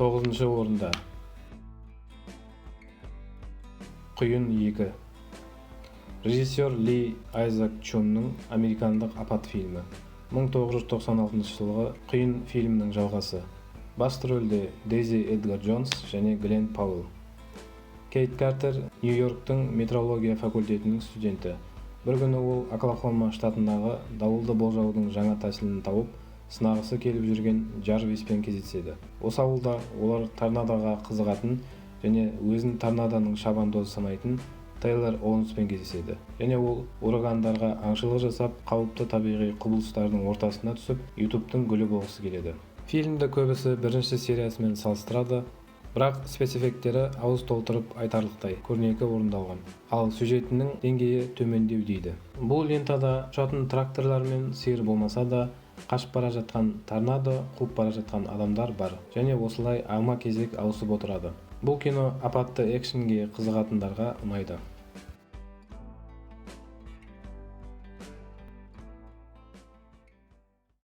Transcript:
9-орында. Құйын 2. Режиссер Ли Айзек Чунның американдық апат фильмі. 1996 жылғы Құйын фильмінің жалғасы. Басты рөлде Дейзи Эдгар Джонс және Глен Пауэлл. Кейт Картер Нью-Йорктың метрология факультетінің студенті. Бір күні ол Оклахома штатындағы дауылды болжаудың жаңа тәсілін тауып, сынағысы келіп жүрген Джарвиспен кездеседі. Осы ауылда олар торнадоға қызығатын және өзін торнадоның шабандозы санайтын Тейлор Оуэнспен кездеседі. Және ол урагандарға аңшылық жасап, қауіпті табиғи құбылыстардың ортасына түсіп, YouTube'тың гүлі болғысы келеді. Фильмді көбісі бірінші сериясымен салыстырады, бірақ спецэффекттері ауыз толтырып айтарлықтай көрнекі орындалған, ал сюжетінің деңгейі төмендеу дейді. Бұл лентада ұшатын тракторлар мен сиыр болмаса да, қашып бара жатқан торнадо, қуып бара жатқан адамдар бар, және осылай ағма кезек ауысып отырады. Бұл кино апатты экшнге қызығатындарға ұнайды.